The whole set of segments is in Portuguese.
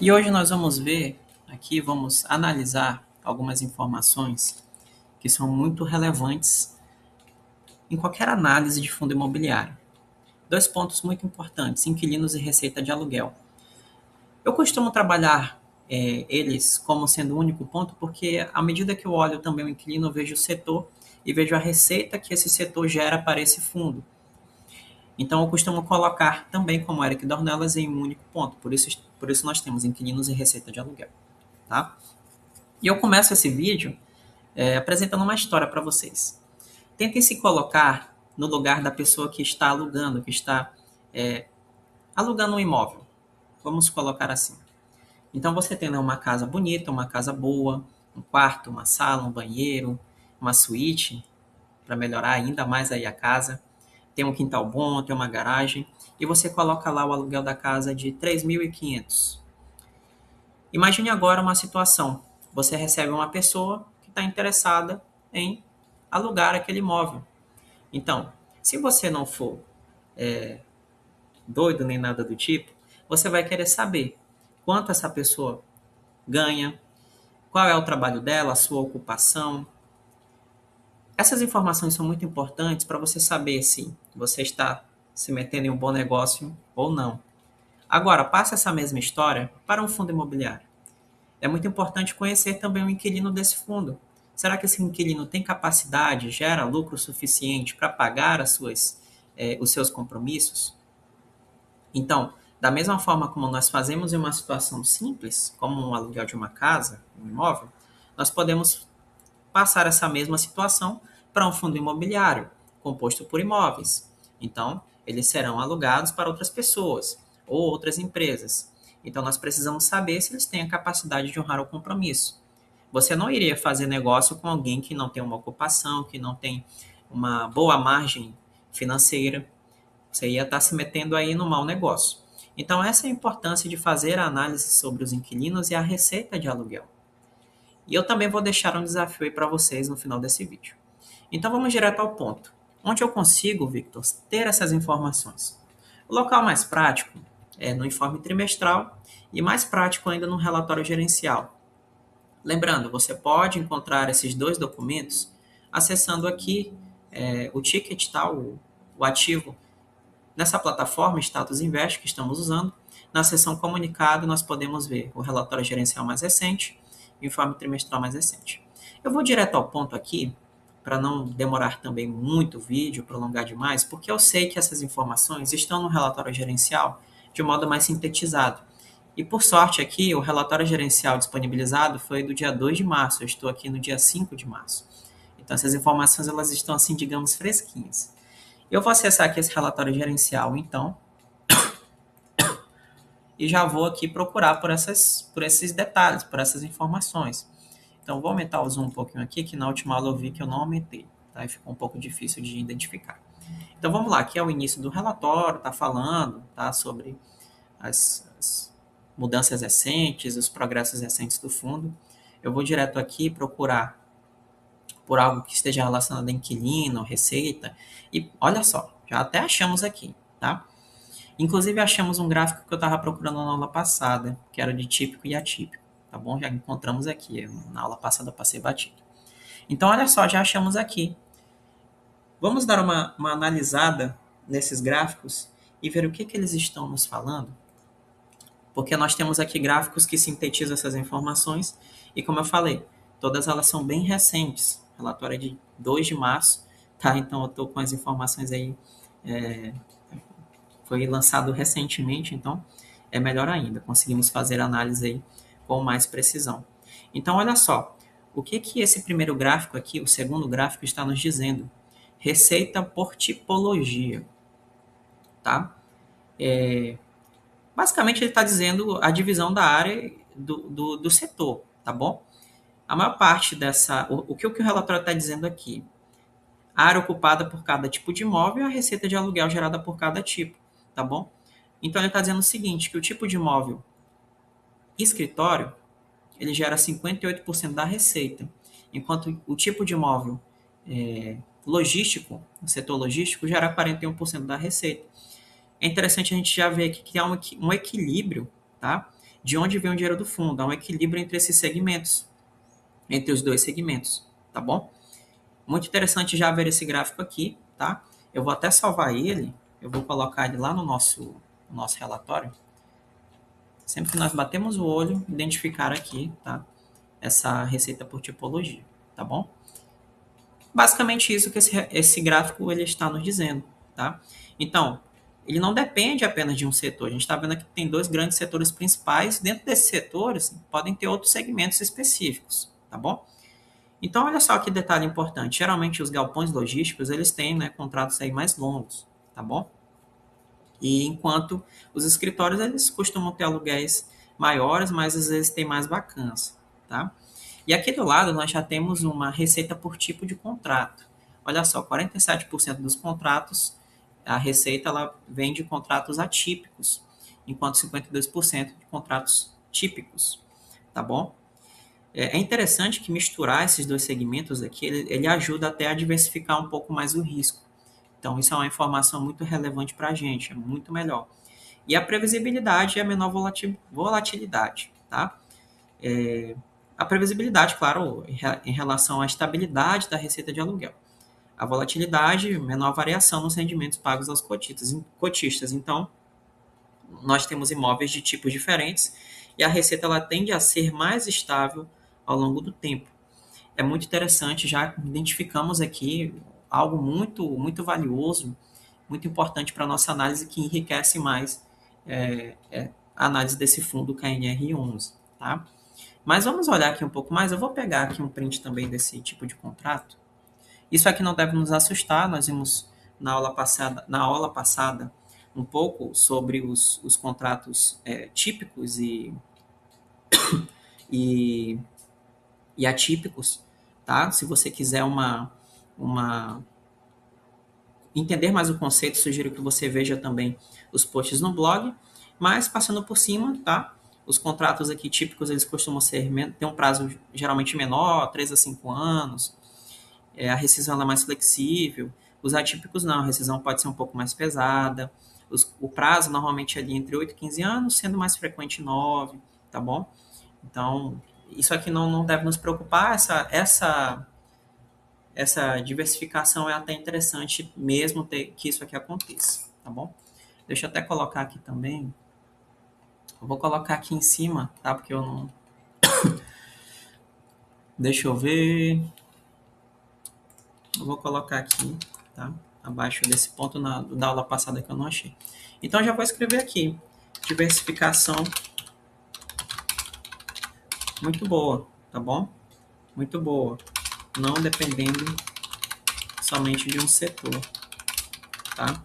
E hoje nós vamos ver aqui, vamos analisar algumas informações que são muito relevantes em qualquer análise de fundo imobiliário. Dois pontos muito importantes: inquilinos e receita de aluguel. Eu costumo trabalhar eles como sendo o único ponto, porque à medida que eu olho também o inquilino, eu vejo o setor e vejo a receita que esse setor gera para esse fundo. Então, eu costumo colocar também, como Eric Dornelas, em um único ponto. Por isso nós temos inquilinos e receita de aluguel. Tá? E eu começo esse vídeo apresentando uma história para vocês. Tentem se colocar no lugar da pessoa que está alugando, que está alugando um imóvel. Vamos colocar assim. Então você tem, né, uma casa bonita, uma casa boa, um quarto, uma sala, um banheiro, uma suíte, para melhorar ainda mais aí a casa. Tem um quintal bom, tem uma garagem, e você coloca lá o aluguel da casa de 3.500. Imagine agora uma situação. Você recebe uma pessoa que está interessada em alugar aquele imóvel. Então, se você não for doido nem nada do tipo, você vai querer saber quanto essa pessoa ganha, qual é o trabalho dela, a sua ocupação. Essas informações são muito importantes para você saber se você está se metendo em um bom negócio ou não. Agora, passa essa mesma história para um fundo imobiliário. É muito importante conhecer também o inquilino desse fundo. Será que esse inquilino tem capacidade, gera lucro suficiente para pagar os seus compromissos? Então, da mesma forma como nós fazemos em uma situação simples, como um aluguel de uma casa, um imóvel, nós podemos passar essa mesma situação para um fundo imobiliário, composto por imóveis. Então, eles serão alugados para outras pessoas ou outras empresas. Então, nós precisamos saber se eles têm a capacidade de honrar o compromisso. Você não iria fazer negócio com alguém que não tem uma ocupação, que não tem uma boa margem financeira. Você ia estar se metendo aí no mau negócio. Então, essa é a importância de fazer a análise sobre os inquilinos e a receita de aluguel. E eu também vou deixar um desafio aí para vocês no final desse vídeo. Então vamos direto ao ponto. Onde eu consigo, Victor, ter essas informações? O local mais prático é no informe trimestral e mais prático ainda no relatório gerencial. Lembrando, você pode encontrar esses dois documentos acessando aqui o ticket, tá? O ativo, nessa plataforma Status Invest que estamos usando. Na seção comunicado, nós podemos ver o relatório gerencial mais recente e o informe trimestral mais recente. Eu vou direto ao ponto aqui, para não demorar também muito o vídeo, prolongar demais, porque eu sei que essas informações estão no relatório gerencial de modo mais sintetizado. E por sorte aqui, o relatório gerencial disponibilizado foi do dia 2 de março, eu estou aqui no dia 5 de março. Então essas informações elas estão assim, digamos, fresquinhas. Eu vou acessar aqui esse relatório gerencial, então, e já vou aqui procurar por esses detalhes, por essas informações. Então, vou aumentar o zoom um pouquinho aqui, que na última aula eu vi que eu não aumentei, tá? E ficou um pouco difícil de identificar. Então, vamos lá, aqui é o início do relatório, tá falando, tá, sobre as mudanças recentes, os progressos recentes do fundo. Eu vou direto aqui procurar por algo que esteja relacionado a inquilino, receita, e olha só, já até achamos aqui, tá? Inclusive, achamos um gráfico que eu estava procurando na aula passada, que era de típico e atípico, tá bom? Já encontramos aqui, na aula passada eu passei batido. Então, olha só, já achamos aqui. Vamos dar uma analisada nesses gráficos e ver o que eles estão nos falando, porque nós temos aqui gráficos que sintetizam essas informações e, como eu falei, todas elas são bem recentes. O relatório é de 2 de março, tá? Então, eu estou com as informações aí foi lançado recentemente, então é melhor ainda, conseguimos fazer análise aí com mais precisão. Então, olha só, o que esse primeiro gráfico aqui, o segundo gráfico, está nos dizendo? Receita por tipologia, tá? Basicamente, ele está dizendo a divisão da área do setor, tá bom? A maior parte dessa. O que o relatório está dizendo aqui? A área ocupada por cada tipo de imóvel e a receita de aluguel gerada por cada tipo, tá bom? Então ele está dizendo o seguinte, que o tipo de imóvel escritório, ele gera 58% da receita, enquanto o tipo de imóvel logístico, o setor logístico, gera 41% da receita. É interessante a gente já ver aqui que há um equilíbrio, tá? de onde vem o dinheiro do fundo. Há um equilíbrio entre esses segmentos, entre os dois segmentos, tá bom? Muito interessante já ver esse gráfico aqui, tá? Eu vou até salvar ele, eu vou colocar ele lá no nosso relatório. Sempre que nós batemos o olho, identificar aqui, tá? Essa receita por tipologia, tá bom? Basicamente isso que esse gráfico ele está nos dizendo, tá? Então, ele não depende apenas de um setor. A gente está vendo aqui que tem dois grandes setores principais. Dentro desses setores, podem ter outros segmentos específicos, tá bom? Então, olha só que detalhe importante. Geralmente, os galpões logísticos, eles têm, né, contratos aí mais longos, tá bom? E enquanto os escritórios, eles costumam ter aluguéis maiores, mas às vezes tem mais vacância, tá? E aqui do lado, nós já temos uma receita por tipo de contrato. Olha só, 47% dos contratos, a receita ela vem de contratos atípicos, enquanto 52% de contratos típicos, tá bom? É interessante que misturar esses dois segmentos aqui, ele ajuda até a diversificar um pouco mais o risco. Então, isso é uma informação muito relevante para a gente, é muito melhor. E a previsibilidade é a menor volatilidade, tá? A previsibilidade, claro, em relação à estabilidade da receita de aluguel. A volatilidade, menor variação nos rendimentos pagos aos cotistas. Então, nós temos imóveis de tipos diferentes e a receita ela tende a ser mais estável ao longo do tempo. É muito interessante, já identificamos aqui algo muito valioso, muito importante para a nossa análise, que enriquece mais a análise desse fundo KNR11, tá? Mas vamos olhar aqui um pouco mais. Eu vou pegar aqui um print também desse tipo de contrato. Isso aqui não deve nos assustar. Nós vimos na aula passada um pouco sobre os contratos típicos e atípicos, tá? Se você quiser entender mais o conceito, sugiro que você veja também os posts no blog. Mas passando por cima, tá? Os contratos aqui típicos, eles costumam ter um prazo geralmente menor, 3 a 5 anos. A rescisão é mais flexível. Os atípicos não, a rescisão pode ser um pouco mais pesada. O prazo normalmente é ali entre 8 e 15 anos, sendo mais frequente 9, tá bom? Então, isso aqui não deve nos preocupar. Essa diversificação é até interessante mesmo que isso aqui aconteça, tá bom? Deixa eu até colocar aqui também. Eu vou colocar aqui em cima, tá? Porque eu não... Deixa eu ver. Eu vou colocar aqui, tá? Abaixo desse ponto da aula passada que eu não achei. Então, eu já vou escrever aqui. Diversificação muito boa, tá bom? Muito boa. Não dependendo somente de um setor, tá?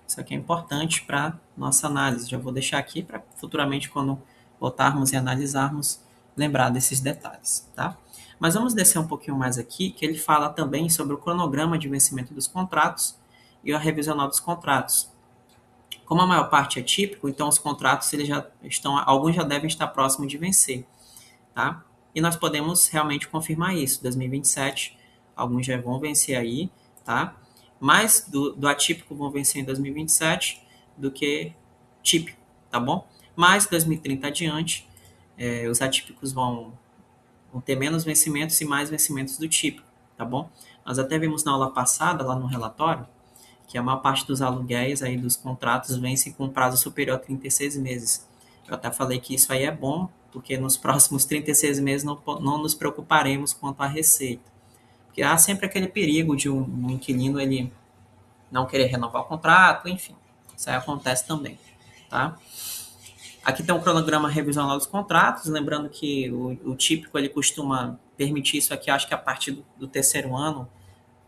Isso aqui é importante para nossa análise. Já vou deixar aqui para futuramente, quando voltarmos e analisarmos, lembrar desses detalhes, tá? Mas vamos descer um pouquinho mais aqui, que ele fala também sobre o cronograma de vencimento dos contratos e a revisional dos contratos. Como a maior parte é típico, então os contratos alguns já devem estar próximos de vencer, tá? E nós podemos realmente confirmar isso. 2027, alguns já vão vencer aí, tá? Mais do atípico vão vencer em 2027 do que típico, tá bom? Mas 2030 adiante, os atípicos vão ter menos vencimentos e mais vencimentos do típico, tá bom? Nós até vimos na aula passada, lá no relatório, que a maior parte dos aluguéis aí dos contratos vencem com prazo superior a 36 meses. Eu até falei que isso aí é bom, porque nos próximos 36 meses não nos preocuparemos quanto à receita. Porque há sempre aquele perigo de um inquilino ele não querer renovar o contrato, enfim. Isso aí acontece também, tá? Aqui tem um cronograma revisional dos contratos, lembrando que o típico ele costuma permitir isso aqui, acho que a partir do terceiro ano.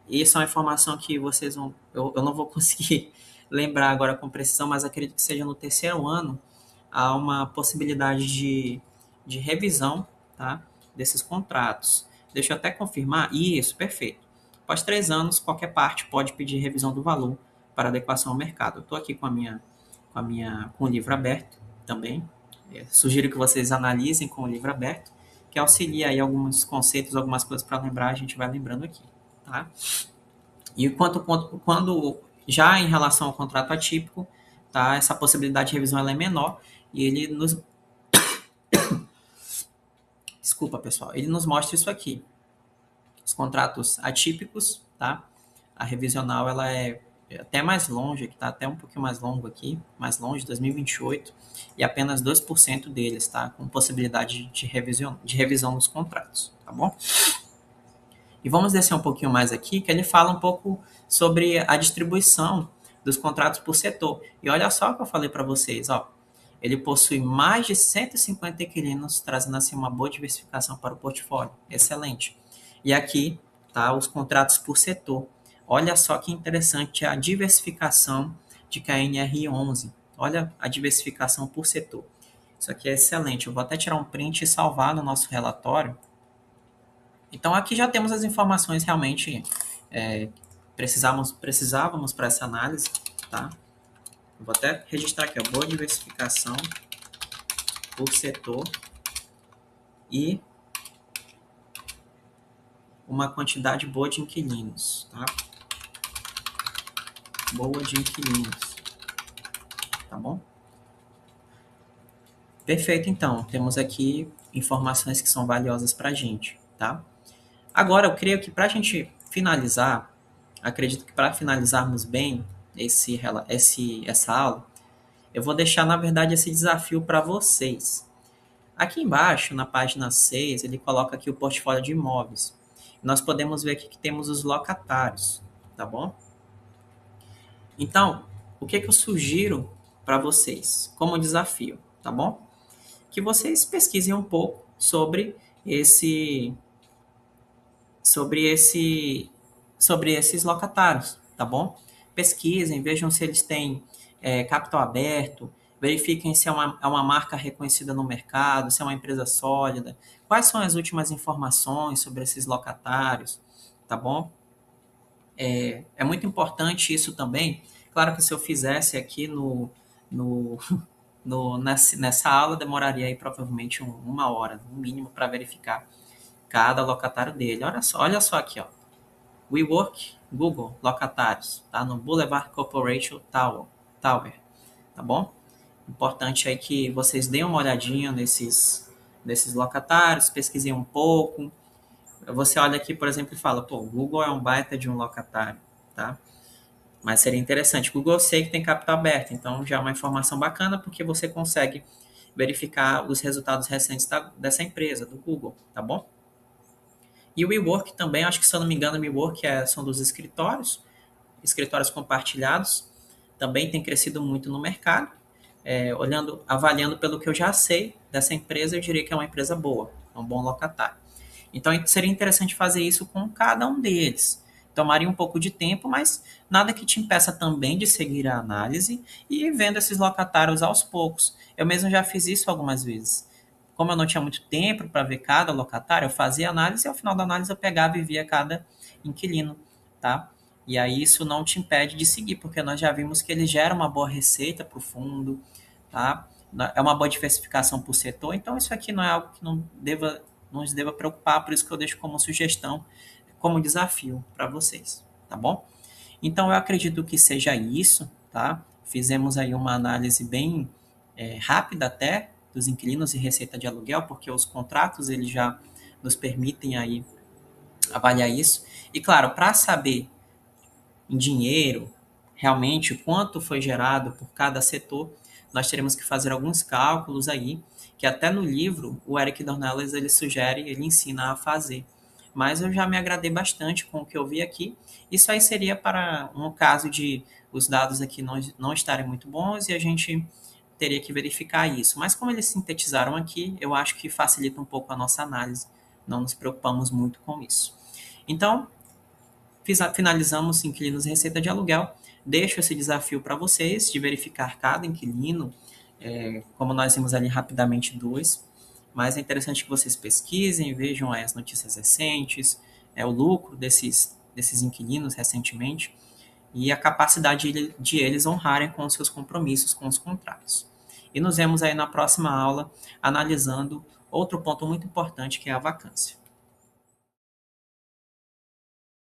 E isso é uma informação que vocês vão... Eu não vou conseguir lembrar agora com precisão, mas acredito que seja no terceiro ano, há uma possibilidade de revisão, tá, desses contratos. Deixa eu até confirmar. Isso, perfeito. Após 3 anos, qualquer parte pode pedir revisão do valor para adequação ao mercado. Eu estou aqui com o livro aberto também. Sugiro que vocês analisem com o livro aberto, que auxilia aí alguns conceitos, algumas coisas para lembrar, a gente vai lembrando aqui, tá? E quando já em relação ao contrato atípico, tá, essa possibilidade de revisão ela é menor e ele Desculpa, pessoal. Ele nos mostra isso aqui. Os contratos atípicos, tá? A revisional, ela é até mais longe, que está até um pouquinho mais longo aqui, mais longe, 2028, e apenas 2% deles, tá? Com possibilidade de revisão dos contratos, tá bom? E vamos descer um pouquinho mais aqui, que ele fala um pouco sobre a distribuição dos contratos por setor. E olha só o que eu falei para vocês, ó. Ele possui mais de 150 inquilinos, trazendo assim uma boa diversificação para o portfólio. Excelente. E aqui, tá, os contratos por setor. Olha só que interessante a diversificação de KNR11. Olha a diversificação por setor. Isso aqui é excelente. Eu vou até tirar um print e salvar no nosso relatório. Então, aqui já temos as informações realmente precisávamos para essa análise, tá? Eu vou até registrar aqui, ó, boa diversificação por setor e uma quantidade boa de inquilinos, tá? Boa de inquilinos, tá bom? Perfeito, então. Temos aqui informações que são valiosas para a gente, tá? Agora, eu creio que para a gente finalizar, acredito que para finalizarmos bem essa aula, eu vou deixar, na verdade, esse desafio para vocês. Aqui embaixo, na página 6, ele coloca aqui o portfólio de imóveis. Nós podemos ver aqui que temos os locatários, tá bom? Então, o que eu sugiro para vocês como desafio, tá bom? Que vocês pesquisem um pouco sobre esses locatários, tá bom? Pesquisem, vejam se eles têm capital aberto, verifiquem se é uma marca reconhecida no mercado, se é uma empresa sólida, quais são as últimas informações sobre esses locatários, tá bom? É muito importante isso também. Claro que se eu fizesse aqui no, nessa aula, demoraria aí provavelmente uma hora, no mínimo, para verificar cada locatário dele. Olha só aqui, ó. WeWork, Google, locatários, tá? No Boulevard Corporation Tower, tá bom? Importante aí que vocês deem uma olhadinha nesses locatários, pesquisem um pouco. Você olha aqui, por exemplo, e fala, pô, Google é um baita de um locatário, tá? Mas seria interessante. Google eu sei que tem capital aberto, então já é uma informação bacana porque você consegue verificar os resultados recentes dessa empresa, do Google, tá bom? E o WeWork também, acho que se eu não me engano, o WeWork são dos escritórios compartilhados, também tem crescido muito no mercado. Avaliando pelo que eu já sei dessa empresa, eu diria que é uma empresa boa, é um bom locatário. Então seria interessante fazer isso com cada um deles. Tomaria um pouco de tempo, mas nada que te impeça também de seguir a análise e ir vendo esses locatários aos poucos. Eu mesmo já fiz isso algumas vezes. Como eu não tinha muito tempo para ver cada locatário, eu fazia análise e ao final da análise eu pegava e via cada inquilino, tá? E aí isso não te impede de seguir, porque nós já vimos que ele gera uma boa receita para o fundo, tá? É uma boa diversificação por setor, então isso aqui não é algo que não nos deva preocupar, por isso que eu deixo como sugestão, como desafio para vocês, tá bom? Então eu acredito que seja isso, tá? Fizemos aí uma análise bem rápida até dos inquilinos e receita de aluguel, porque os contratos eles já nos permitem aí avaliar isso. E claro, para saber em dinheiro realmente quanto foi gerado por cada setor, nós teremos que fazer alguns cálculos aí, que até no livro o Eric Dornelas ele sugere, ele ensina a fazer. Mas eu já me agradei bastante com o que eu vi aqui. Isso aí seria para um caso de os dados aqui não estarem muito bons e a gente teria que verificar isso. Mas como eles sintetizaram aqui, eu acho que facilita um pouco a nossa análise. Não nos preocupamos muito com isso. Então, finalizamos inquilinos e receita de aluguel. Deixo esse desafio para vocês de verificar cada inquilino, como nós vimos ali rapidamente dois. Mas é interessante que vocês pesquisem, vejam as notícias recentes, o lucro desses inquilinos recentemente e a capacidade de eles honrarem com os seus compromissos com os contratos. E nos vemos aí na próxima aula analisando outro ponto muito importante que é a vacância.